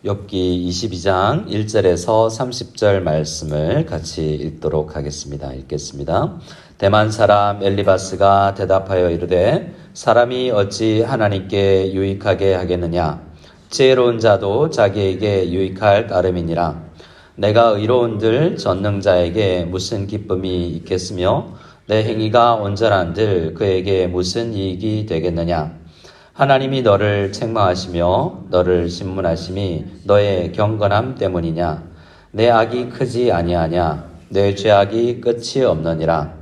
욥기 22장 1절에서 30절 말씀을 같이 읽도록 하겠습니다. 읽겠습니다. 대만 사람 엘리바스가 대답하여 이르되 사람이 어찌 하나님께 유익하게 하겠느냐? 지혜로운 자도 자기에게 유익할 따름이니라. 내가 의로운들 전능자에게 무슨 기쁨이 있겠으며 내 행위가 온전한들 그에게 무슨 이익이 되겠느냐? 하나님이 너를 책망하시며 너를 신문하심이 너의 경건함 때문이냐? 내 악이 크지 아니하냐? 내 죄악이 끝이 없느니라.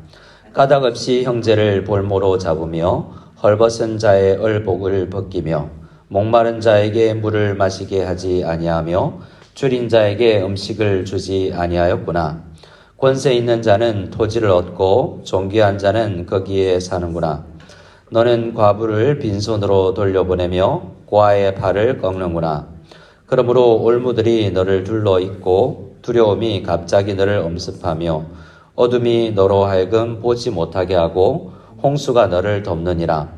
까닭 없이 형제를 볼모로 잡으며 헐벗은 자의 얼복을 벗기며 목마른 자에게 물을 마시게 하지 아니하며 줄인 자에게 음식을 주지 아니하였구나. 권세 있는 자는 토지를 얻고 존귀한 자는 거기에 사는구나. 너는 과부를 빈손으로 돌려보내며 고아의 발을 꺾는구나. 그러므로 올무들이 너를 둘러 잇고 두려움이 갑자기 너를 엄습하며 어둠이 너로 하여금 보지 못하게 하고 홍수가 너를 덮느니라.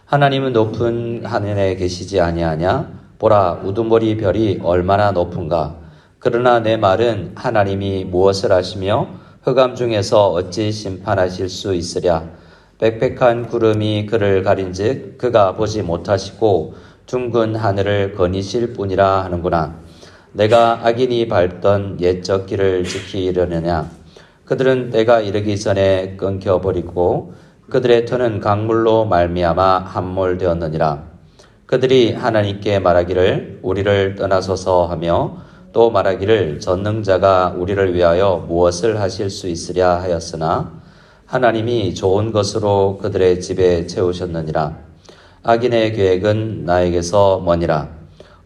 하나님은 높은 하늘에 계시지 아니하냐? 보라, 우두머리 별이 얼마나 높은가? 그러나 내 말은 하나님이 무엇을 하시며 흑암 중에서 어찌 심판하실 수 있으랴? 빽빽한 구름이 그를 가린즉 그가 보지 못하시고 둥근 하늘을 거니실 뿐이라 하는구나. 내가 악인이 밟던 옛적 길을 지키려느냐? 그들은 때가 이르기 전에 끊겨버리고 그들의 터는 강물로 말미암아 함몰되었느니라. 그들이 하나님께 말하기를 우리를 떠나소서 하며 또 말하기를 전능자가 우리를 위하여 무엇을 하실 수 있으랴 하였으나 하나님이 좋은 것으로 그들의 집에 채우셨느니라. 악인의 계획은 나에게서 머니라.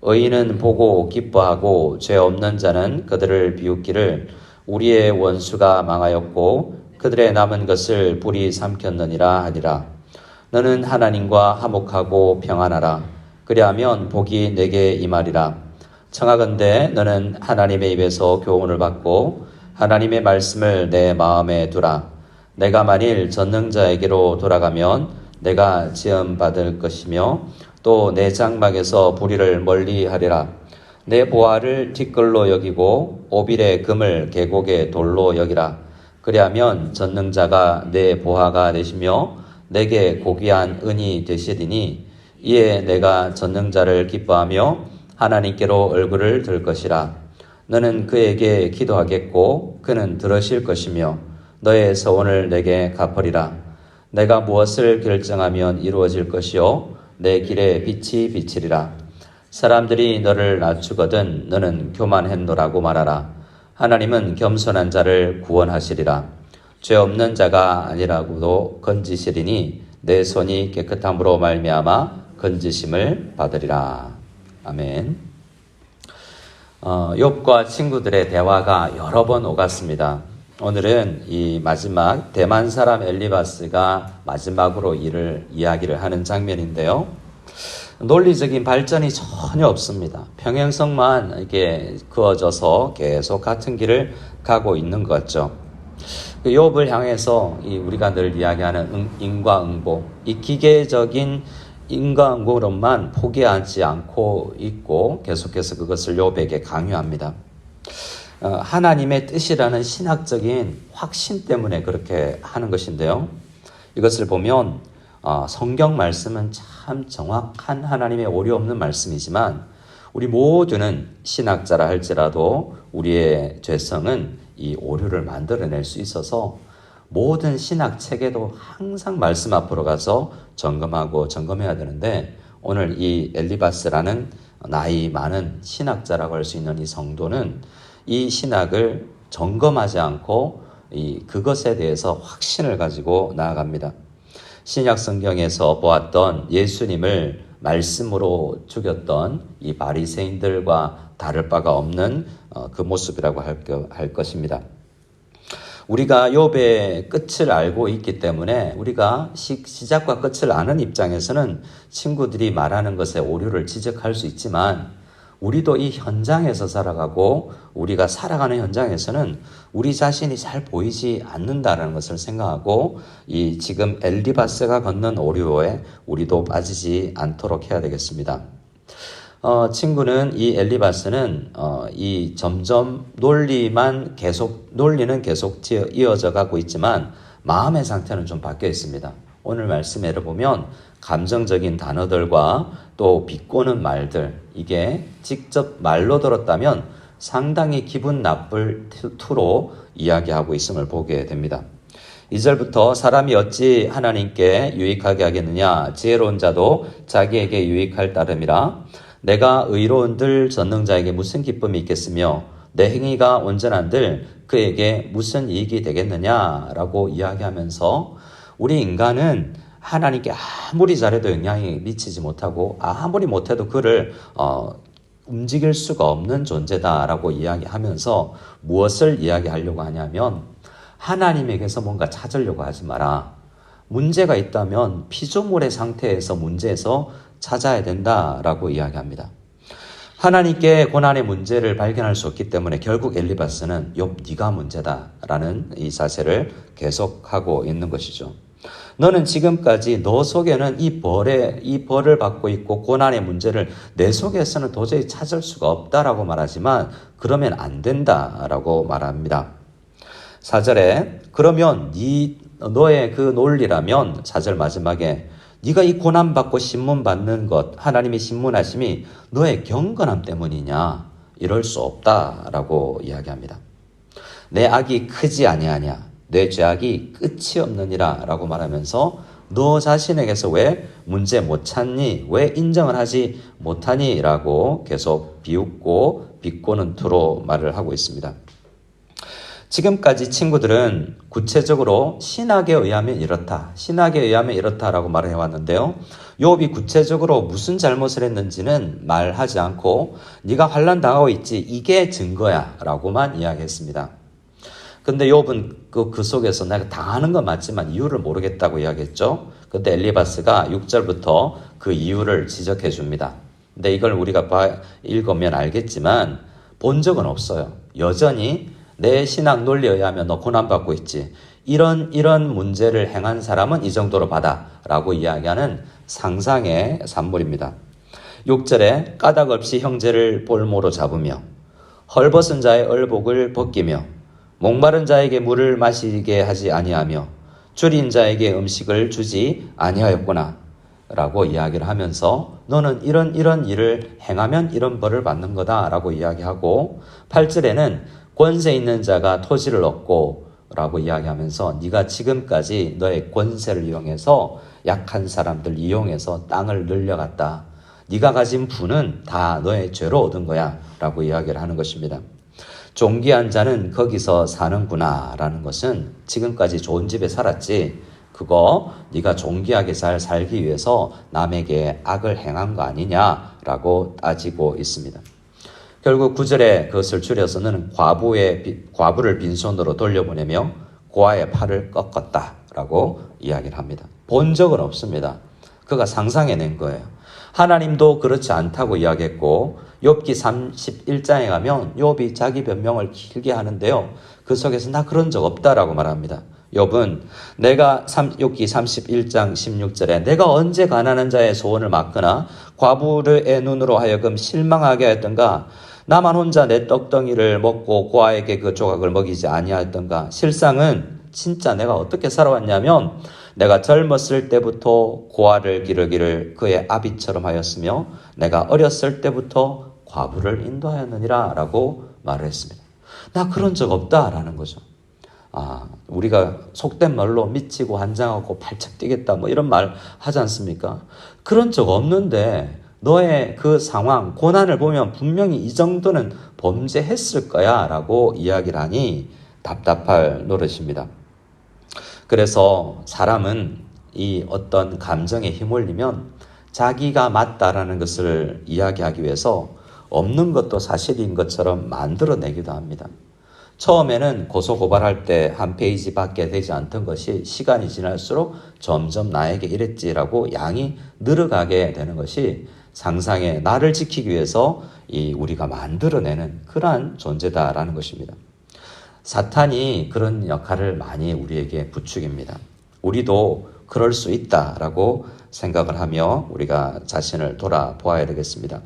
의인은 보고 기뻐하고 죄 없는 자는 그들을 비웃기를 우리의 원수가 망하였고 그들의 남은 것을 불이 삼켰느니라 하리라. 너는 하나님과 화목하고 평안하라. 그리하면 복이 내게 임하리라. 청하건대 너는 하나님의 입에서 교훈을 받고 하나님의 말씀을 내 마음에 두라. 내가 만일 전능자에게로 돌아가면 내가 지음받을 것이며 또 내 장막에서 불의를 멀리하리라. 내 보화를 티끌로 여기고 오빌의 금을 계곡의 돌로 여기라. 그리하면 전능자가 내 보화가 되시며 내게 고귀한 은이 되시리니 이에 내가 전능자를 기뻐하며 하나님께로 얼굴을 들 것이라. 너는 그에게 기도하겠고 그는 들으실 것이며 너의 서원을 내게 갚으리라. 내가 무엇을 결정하면 이루어질 것이요 내 길에 빛이 비치리라. 사람들이 너를 낮추거든 너는 교만했노라고 말하라. 하나님은 겸손한 자를 구원하시리라. 죄 없는 자가 아니라고도 건지시리니 내 손이 깨끗함으로 말미암아 건지심을 받으리라. 아멘. 욥과 친구들의 대화가 여러 번 오갔습니다. 오늘은 이 마지막 대만 사람 엘리바스가 마지막으로 이야기를 하는 장면인데요. 논리적인 발전이 전혀 없습니다. 평행성만 이렇게 그어져서 계속 같은 길을 가고 있는 것 같죠. 욥을 향해서 우리가 늘 이야기하는 인과응보, 이 기계적인 인과응보론만 포기하지 않고 있고 계속해서 그것을 욥에게 강요합니다. 하나님의 뜻이라는 신학적인 확신 때문에 그렇게 하는 것인데요. 이것을 보면 성경 말씀은 참 정확한 하나님의 오류 없는 말씀이지만 우리 모두는 신학자라 할지라도 우리의 죄성은 이 오류를 만들어낼 수 있어서 모든 신학 체계도 항상 말씀 앞으로 가서 점검해야 되는데 오늘 이 엘리바스라는 나이 많은 신학자라고 할 수 있는 이 성도는 이 신학을 점검하지 않고 그것에 대해서 확신을 가지고 나아갑니다. 신약 성경에서 보았던 예수님을 말씀으로 죽였던 이 바리새인들과 다를 바가 없는 그 모습이라고 할 것입니다. 우리가 욥의 끝을 알고 있기 때문에 우리가 시작과 끝을 아는 입장에서는 친구들이 말하는 것에 오류를 지적할 수 있지만 우리도 이 현장에서 살아가고 우리가 살아가는 현장에서는 우리 자신이 잘 보이지 않는다는 것을 생각하고 이 지금 엘리바스가 걷는 오류에 우리도 빠지지 않도록 해야 되겠습니다. 친구는 이 엘리바스는 이 점점 논리는 계속 이어져 가고 있지만 마음의 상태는 좀 바뀌어 있습니다. 오늘 말씀에 보면 감정적인 단어들과 또 비꼬는 말들, 이게 직접 말로 들었다면 상당히 기분 나쁠 투로 이야기하고 있음을 보게 됩니다. 2절부터 사람이 어찌 하나님께 유익하게 하겠느냐, 지혜로운 자도 자기에게 유익할 따름이라. 내가 의로운들 전능자에게 무슨 기쁨이 있겠으며 내 행위가 온전한들 그에게 무슨 이익이 되겠느냐라고 이야기하면서 우리 인간은 하나님께 아무리 잘해도 영향이 미치지 못하고 아무리 못해도 그를 움직일 수가 없는 존재다라고 이야기하면서 무엇을 이야기하려고 하냐면 하나님에게서 뭔가 찾으려고 하지 마라. 문제가 있다면 피조물의 상태에서 문제에서 찾아야 된다라고 이야기합니다. 하나님께 고난의 문제를 발견할 수 없기 때문에 결국 엘리바스는 욥 네가 문제다라는 이 자세를 계속하고 있는 것이죠. 너는 지금까지 너 속에는 이 벌을 받고 있고 고난의 문제를 내 속에서는 도저히 찾을 수가 없다라고 말하지만 그러면 안 된다라고 말합니다. 4절에 그러면 너의 그 논리라면 4절 마지막에 네가 이 고난받고 신문받는 것 하나님이 신문하심이 너의 경건함 때문이냐? 이럴 수 없다라고 이야기합니다. 내 악이 크지 아니하냐? 내 죄악이 끝이 없느니라 라고 말하면서 너 자신에게서 왜 문제 못 찾니? 왜 인정을 하지 못하니? 라고 계속 비웃고 비꼬는 투로 말을 하고 있습니다. 지금까지 친구들은 구체적으로 신학에 의하면 이렇다, 신학에 의하면 이렇다라고 말을 해왔는데요. 욥이 구체적으로 무슨 잘못을 했는지는 말하지 않고 네가 환난 당하고 있지 이게 증거야 라고만 이야기했습니다. 근데 욥은 그 속에서 내가 당하는 건 맞지만 이유를 모르겠다고 이야기했죠. 그때 엘리바스가 6절부터 그 이유를 지적해 줍니다. 근데 이걸 우리가 읽으면 알겠지만 본 적은 없어요. 여전히 내 신학 논리에 의하면 너 고난받고 있지. 이런 문제를 행한 사람은 이 정도로 받아 라고 이야기하는 상상의 산물입니다. 6절에 까닭 없이 형제를 볼모로 잡으며 헐벗은 자의 얼복을 벗기며 목마른 자에게 물을 마시게 하지 아니하며 줄인 자에게 음식을 주지 아니하였구나 라고 이야기를 하면서 너는 이런 일을 행하면 이런 벌을 받는 거다 라고 이야기하고 8절에는 권세 있는 자가 토지를 얻고 라고 이야기하면서 네가 지금까지 너의 권세를 이용해서 약한 사람들 이용해서 땅을 늘려갔다. 네가 가진 부는 다 너의 죄로 얻은 거야 라고 이야기를 하는 것입니다. 존귀한 자는 거기서 사는구나 라는 것은 지금까지 좋은 집에 살았지 그거 네가 존귀하게 잘 살기 위해서 남에게 악을 행한 거 아니냐라고 따지고 있습니다. 결국 9절에 그것을 줄여서 너는 과부를 빈손으로 돌려보내며 고아의 팔을 꺾었다라고 이야기를 합니다. 본 적은 없습니다. 그가 상상해낸 거예요. 하나님도 그렇지 않다고 이야기했고 욥기 31장에 가면 욥이 자기 변명을 길게 하는데요. 그 속에서 나 그런 적 없다라고 말합니다. 욥은 욥기 31장 16절에 내가 언제 가난한 자의 소원을 막거나 과부의 눈으로 하여금 실망하게 하였던가 나만 혼자 내 떡덩이를 먹고 고아에게 그 조각을 먹이지 아니하였던가. 실상은 진짜 내가 어떻게 살아왔냐면 내가 젊었을 때부터 고아를 기르기를 그의 아비처럼 하였으며 내가 어렸을 때부터 과부를 인도하였느니라 라고 말을 했습니다. 나 그런 적 없다라는 거죠. 우리가 속된 말로 미치고 환장하고 발작 뛰겠다 뭐 이런 말 하지 않습니까? 그런 적 없는데 너의 그 상황, 고난을 보면 분명히 이 정도는 범죄했을 거야 라고 이야기를 하니 답답할 노릇입니다. 그래서 사람은 이 어떤 감정에 휘말리면 자기가 맞다라는 것을 이야기하기 위해서 없는 것도 사실인 것처럼 만들어내기도 합니다. 처음에는 고소고발할 때 한 페이지밖에 되지 않던 것이 시간이 지날수록 점점 나에게 이랬지라고 양이 늘어가게 되는 것이 상상의 나를 지키기 위해서 우리가 만들어내는 그러한 존재다라는 것입니다. 사탄이 그런 역할을 많이 우리에게 부추깁니다. 우리도 그럴 수 있다라고 생각을 하며 우리가 자신을 돌아보아야 되겠습니다.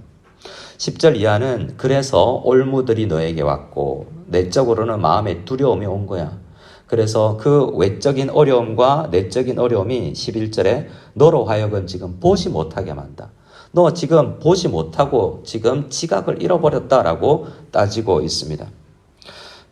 10절 이하는 그래서 올무들이 너에게 왔고 내적으로는 마음에 두려움이 온 거야. 그래서 그 외적인 어려움과 내적인 어려움이 11절에 너로 하여금 지금 보지 못하게 만다. 너 지금 보지 못하고 지금 지각을 잃어버렸다라고 따지고 있습니다.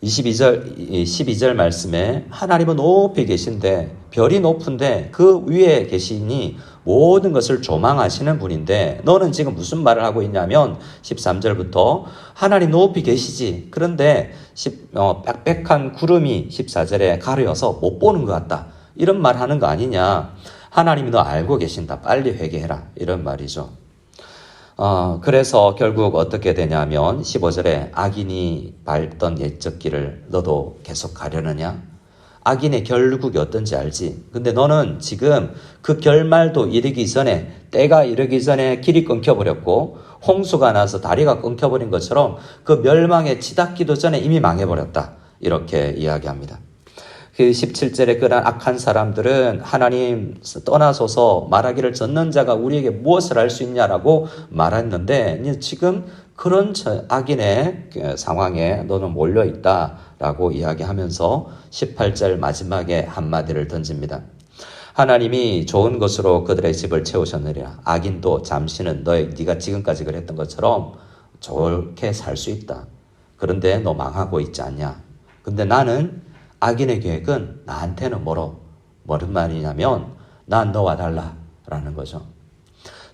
12절 말씀에 하나님은 높이 계신데 별이 높은데 그 위에 계시니 모든 것을 조망하시는 분인데 너는 지금 무슨 말을 하고 있냐면 13절부터 하나님 높이 계시지. 그런데 빽빽한 구름이 14절에 가려서 못 보는 것 같다. 이런 말 하는 거 아니냐. 하나님이 너 알고 계신다. 빨리 회개해라. 이런 말이죠. 그래서 결국 어떻게 되냐면 15절에 악인이 밟던 옛적 길을 너도 계속 가려느냐? 악인의 결국이 어떤지 알지? 근데 너는 지금 그 결말도 이르기 전에, 때가 이르기 전에 길이 끊겨버렸고 홍수가 나서 다리가 끊겨버린 것처럼 그 멸망에 치닫기도 전에 이미 망해버렸다. 이렇게 이야기합니다. 그 17절에 그런 악한 사람들은 하나님 떠나소서 말하기를 젖는 자가 우리에게 무엇을 할 수 있냐라고 말했는데 지금 그런 악인의 상황에 너는 몰려있다라고 이야기하면서 18절 마지막에 한마디를 던집니다. 하나님이 좋은 것으로 그들의 집을 채우셨느니라. 악인도 잠시는 네가 지금까지 그랬던 것처럼 좋게 살 수 있다. 그런데 너 망하고 있지 않냐. 근데 나는 악인의 계획은 나한테는 뭐른 말이냐면 난 너와 달라라는 거죠.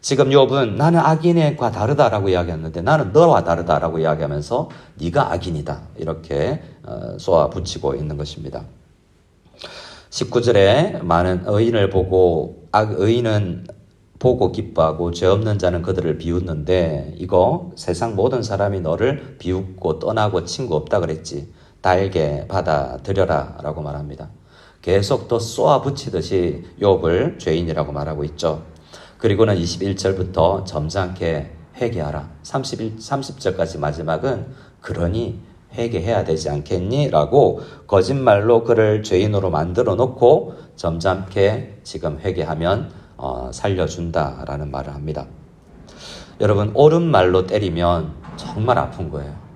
지금 욥은 나는 악인과 다르다라고 이야기했는데 나는 너와 다르다라고 이야기하면서 네가 악인이다 이렇게 쏘아 붙이고 있는 것입니다. 19절에 많은 의인을 보고 의인은 보고 기뻐하고 죄 없는 자는 그들을 비웃는데 이거 세상 모든 사람이 너를 비웃고 떠나고 친구 없다 그랬지. 달게 받아들여라 라고 말합니다. 계속 더 쏘아 붙이듯이 욥을 죄인이라고 말하고 있죠. 그리고는 21절부터 점잖게 회개하라. 30절까지 마지막은 그러니 회개해야 되지 않겠니? 라고 거짓말로 그를 죄인으로 만들어 놓고 점잖게 지금 회개하면 살려준다라는 말을 합니다. 여러분 옳은 말로 때리면 정말 아픈 거예요.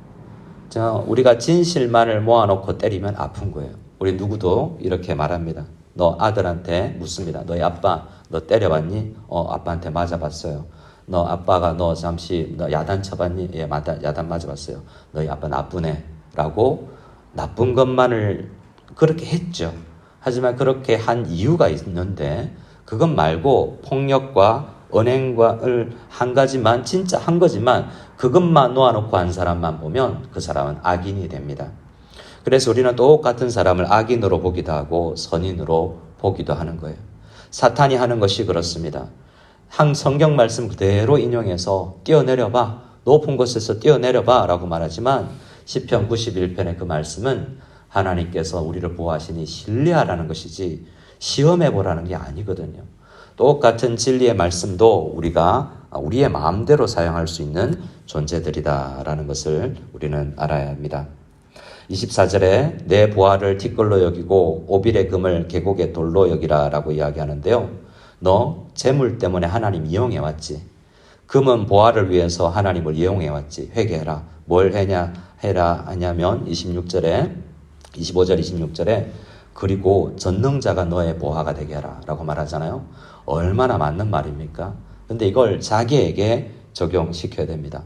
우리가 진실만을 모아놓고 때리면 아픈 거예요. 우리 누구도 이렇게 말합니다. 너 아들한테 묻습니다. 너희 아빠 너 때려봤니? 아빠한테 맞아봤어요. 너 아빠가 너 잠시 너 야단 쳐봤니? 예, 야단 맞아봤어요. 너희 아빠 나쁘네 라고 나쁜 것만을 그렇게 했죠. 하지만 그렇게 한 이유가 있는데 그것 말고 폭력과 언행과를 한 가지만 진짜 한 거지만 그것만 놓아놓고 한 사람만 보면 그 사람은 악인이 됩니다. 그래서 우리는 똑같은 사람을 악인으로 보기도 하고 선인으로 보기도 하는 거예요. 사탄이 하는 것이 그렇습니다. 성경 말씀 그대로 인용해서 뛰어내려봐. 높은 곳에서 뛰어내려봐 라고 말하지만 시편 91편의 그 말씀은 하나님께서 우리를 보호하시니 신뢰하라는 것이지 시험해보라는 게 아니거든요. 똑같은 진리의 말씀도 우리가 우리의 마음대로 사용할 수 있는 존재들이다라는 것을 우리는 알아야 합니다. 24절에 내 보화를 티끌로 여기고 오빌의 금을 계곡의 돌로 여기라라고 이야기하는데요. 너 재물 때문에 하나님 이용해왔지. 금은 보화를 위해서 하나님을 이용해왔지. 회개해라. 뭘 하냐면 25절 26절에 그리고 전능자가 너의 보화가 되게 하라 라고 말하잖아요. 얼마나 맞는 말입니까? 근데 이걸 자기에게 적용시켜야 됩니다.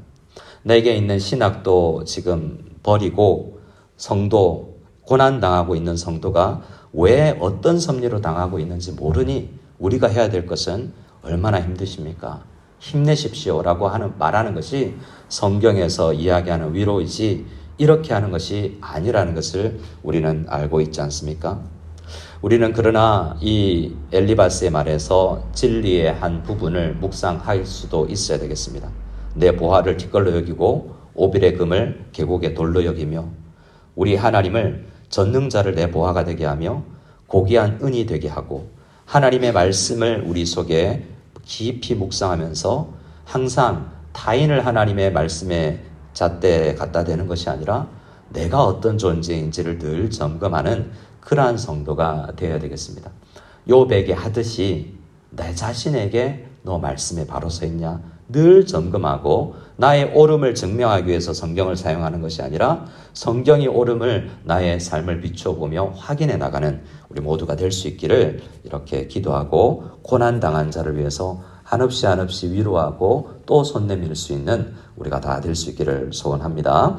내게 있는 신학도 지금 버리고 성도, 고난당하고 있는 성도가 왜 어떤 섭리로 당하고 있는지 모르니 우리가 해야 될 것은 얼마나 힘드십니까? 힘내십시오 라고 말하는 것이 성경에서 이야기하는 위로이지 이렇게 하는 것이 아니라는 것을 우리는 알고 있지 않습니까? 우리는 그러나 이 엘리바스의 말에서 진리의 한 부분을 묵상할 수도 있어야 되겠습니다. 내 보화를 티끌로 여기고 오빌의 금을 계곡의 돌로 여기며 우리 하나님을 전능자를 내 보화가 되게 하며 고귀한 은이 되게 하고 하나님의 말씀을 우리 속에 깊이 묵상하면서 항상 타인을 하나님의 말씀에 잣대에 갖다 대는 것이 아니라 내가 어떤 존재인지를 늘 점검하는 그러한 성도가 되어야 되겠습니다. 욥에게 하듯이 내 자신에게 너 말씀에 바로 서 있냐? 늘 점검하고 나의 옳음을 증명하기 위해서 성경을 사용하는 것이 아니라 성경이 옳음을 나의 삶을 비춰보며 확인해 나가는 우리 모두가 될 수 있기를 이렇게 기도하고 고난당한 자를 위해서 한없이 한없이 위로하고 또 손 내밀 수 있는 우리가 다 될 수 있기를 소원합니다.